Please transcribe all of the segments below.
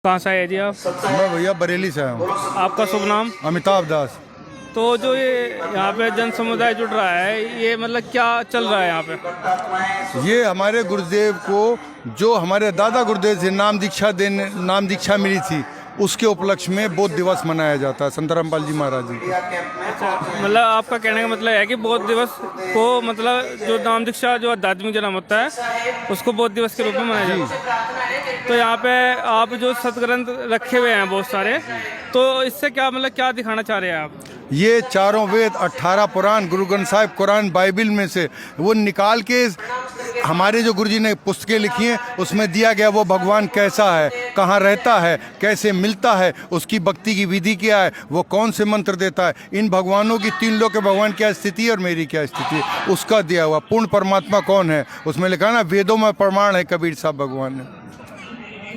कहाँ से आए जी आप? मैं भैया बरेली से आया हूँ। आपका शुभ नाम? अमिताभ दास। तो जो ये यहाँ पे जन समुदाय जुड़ रहा है, ये मतलब क्या चल रहा है यहाँ पे? ये हमारे गुरुदेव को, जो हमारे दादा गुरुदेव से नाम दीक्षा मिली थी, उसके उपलक्ष्य में बौद्ध दिवस मनाया जाता है, संत रामपाल जी महाराज जी। मतलब आपका कहने का मतलब है कि बौद्ध दिवस को, मतलब जो नाम दीक्षा जो आध्यात्मिक जन्म होता है, उसको बौद्ध दिवस के रूप में मनाया जाता है। तो यहाँ पे आप जो सतग्रंथ रखे हुए हैं बहुत सारे, तो इससे क्या मतलब क्या दिखाना चाह रहे हैं आप? ये चारों वेद, 18 पुराण, गुरु ग्रंथ साहिब, कुरान, बाइबिल में से वो निकाल के हमारे जो गुरुजी ने पुस्तकें लिखी हैं, उसमें दिया गया वो भगवान कैसा है, कहाँ रहता है, कैसे मिलता है, उसकी भक्ति की विधि क्या है, वो कौन से मंत्र देता है, इन भगवानों की, 3 लोक के भगवान क्या स्थिति है और मेरी क्या स्थिति है, उसका दिया हुआ। पूर्ण परमात्मा कौन है, उसमें लिखा ना, वेदों में प्रमाण है कबीर साहब भगवान ने।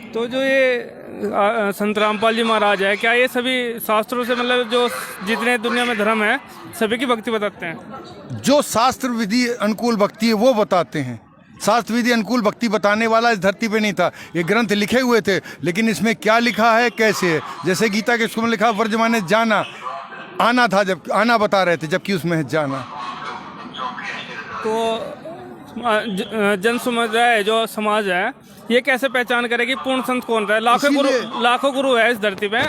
तो जो ये संत रामपाल जी महाराज है, क्या ये सभी शास्त्रों से, मतलब जो जितने दुनिया में धर्म है, सभी की भक्ति बताते हैं? जो शास्त्र विधि अनुकूल भक्ति है वो बताते हैं। शास्त्र विधि अनुकूल भक्ति बताने वाला इस धरती पे नहीं था। ये ग्रंथ लिखे हुए थे, लेकिन इसमें क्या लिखा है, कैसे है, जैसे गीता के उसमें लिखा वर्जमाने जाना, आना था, जब आना बता रहे थे, जबकि उसमें है जाना। तो जन समुदाय जो समाज है, ये कैसे पहचान करेगी पूर्ण संत कौन है? लाखों गुरु है इस धरती पे,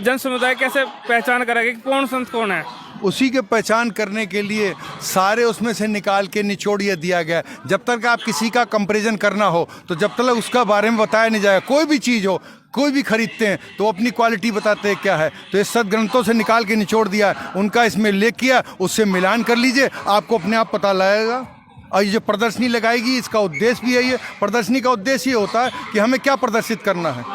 जन समुदाय कैसे पहचान करेगी कि पूर्ण संत कौन है? उसी के पहचान करने के लिए सारे उसमें से निकाल के निचोड़ ये दिया गया। जब तक आप किसी का कंपैरिजन करना हो, तो जब तक उसका बारे में बताया नहीं जाएगा। कोई भी चीज़ हो, कोई भी खरीदते हैं तो अपनी क्वालिटी बताते हैं क्या है, तो ये सदग्रंथों से निकाल के निचोड़ दिया, उनका इसमें लेख किया, उससे मिलान कर लीजिए, आपको अपने आप पता लगेगा। और ये जो प्रदर्शनी लगाएगी, इसका उद्देश्य भी है, ये प्रदर्शनी का उद्देश्य ये होता है कि हमें क्या प्रदर्शित करना है,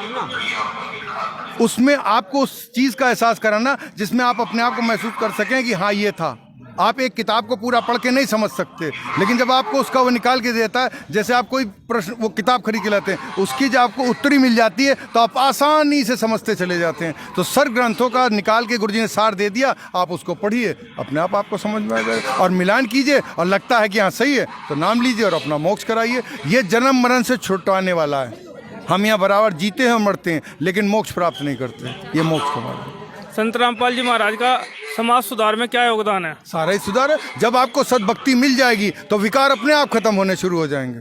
उसमें आपको उस चीज़ का एहसास कराना जिसमें आप अपने आप को महसूस कर सकें कि हाँ ये था। आप एक किताब को पूरा पढ़ के नहीं समझ सकते, लेकिन जब आपको उसका वो निकाल के देता है, जैसे आप कोई प्रश्न वो किताब खरीद के लाते हैं, उसकी जब आपको उत्तरी मिल जाती है तो आप आसानी से समझते चले जाते हैं। तो सर ग्रंथों का निकाल के गुरुजी ने सार दे दिया, आप उसको पढ़िए, अपने आप आपको समझ में आ जाएगा और मिलान कीजिए, और लगता है कि हाँ सही है तो नाम लीजिए और अपना मोक्ष कराइए। ये जन्म मरण से छुटवाने वाला है। हम यहाँ बराबर जीते हैं और मरते हैं, लेकिन मोक्ष प्राप्त नहीं करते। ये मोक्ष कमाल है। संत रामपाल जी महाराज का समाज सुधार में क्या योगदान है? सारा ही सुधार है। जब आपको सद्भक्ति मिल जाएगी तो विकार अपने आप खत्म होने शुरू हो जाएंगे।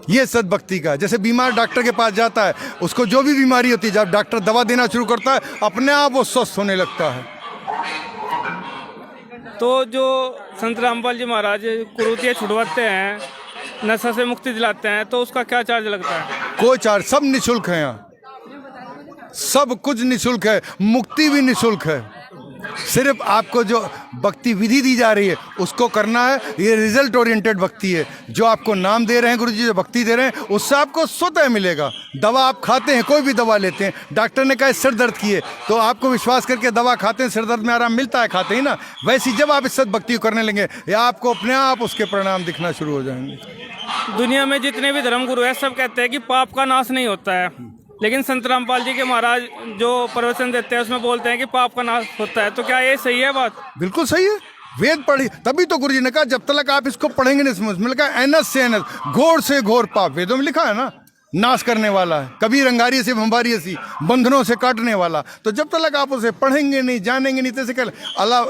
ये सद्भक्ति का, जैसे बीमार डॉक्टर के पास जाता है, उसको जो भी बीमारी होती है, जब डॉक्टर दवा देना शुरू करता है, अपने आप वो स्वस्थ होने लगता है। तो जो संत रामपाल जी महाराज कुरीतियाँ छुड़वाते हैं, नशा से मुक्ति दिलाते हैं, तो उसका क्या चार्ज लगता है? कोई चार्ज, सब निःशुल्क है। यहाँ सब कुछ निःशुल्क है, मुक्ति भी निःशुल्क है। सिर्फ आपको जो भक्ति विधि दी जा रही है उसको करना है। ये रिजल्ट ओरिएंटेड भक्ति है। जो आपको नाम दे रहे हैं गुरुजी, जो भक्ति दे रहे हैं, उससे आपको स्वतः मिलेगा। दवा आप खाते हैं, कोई भी दवा लेते हैं, डॉक्टर ने कहा सिर दर्द की है, तो आपको विश्वास करके दवा खाते हैं, सिर दर्द में आराम मिलता है, खाते ही ना। वैसे जब आप इस सद्भक्ति को करने लगेंगे, या आपको अपने आप उसके परिणाम दिखना शुरू हो जाएंगे। दुनिया में जितने भी धर्म गुरु हैं, सब कहते हैं कि पाप का नाश नहीं होता है, लेकिन संत रामपाल जी के महाराज जो प्रवचन देते हैं उसमें बोलते हैं कि पाप का नाश होता है। तो क्या ये सही है बात? बिल्कुल सही है। वेद पढ़ी, तभी तो गुरुजी ने कहा जब तक आप इसको पढ़ेंगे नहीं समझ में। लिखा एनस से एनस, घोर से घोर पाप, वेदों में लिखा है ना, नाश करने वाला है। कबीर अंगारी से भंबारी सी, बंधनों से काटने वाला। तो जब तक आप उसे पढ़ेंगे नहीं, जानेंगे नहीं, तैसे कर अल्लाह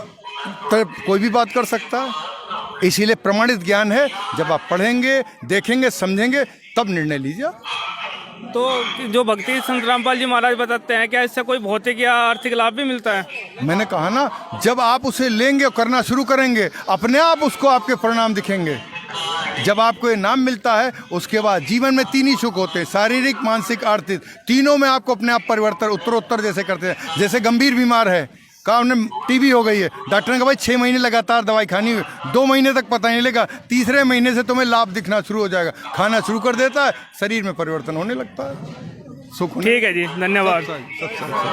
तो कोई भी बात कर सकता है। इसीलिए प्रमाणित ज्ञान है, जब आप पढ़ेंगे, देखेंगे, समझेंगे, तब निर्णय लीजिए। तो जो भक्ति संत रामपाल जी महाराज बताते हैं, क्या इससे कोई भौतिक या आर्थिक लाभ भी मिलता है? मैंने कहा ना, जब आप उसे लेंगे और करना शुरू करेंगे, अपने आप उसको आपके परिणाम दिखेंगे। जब आपको ये नाम मिलता है, उसके बाद जीवन में 3 ही सुख होते हैं, शारीरिक, मानसिक, आर्थिक। तीनों में आपको अपने आप परिवर्तन उत्तरोत्तर जैसे करते हैं। जैसे गंभीर बीमार है, कहा उन्हें टीबी हो गई है, डॉक्टर ने कहा भाई 6 महीने लगातार दवाई खानी है, 2 महीने तक पता नहीं लगा, तीसरे महीने से तुम्हें लाभ दिखना शुरू हो जाएगा। खाना शुरू कर देता है, शरीर में परिवर्तन होने लगता है, सुख। ठीक है जी, धन्यवाद।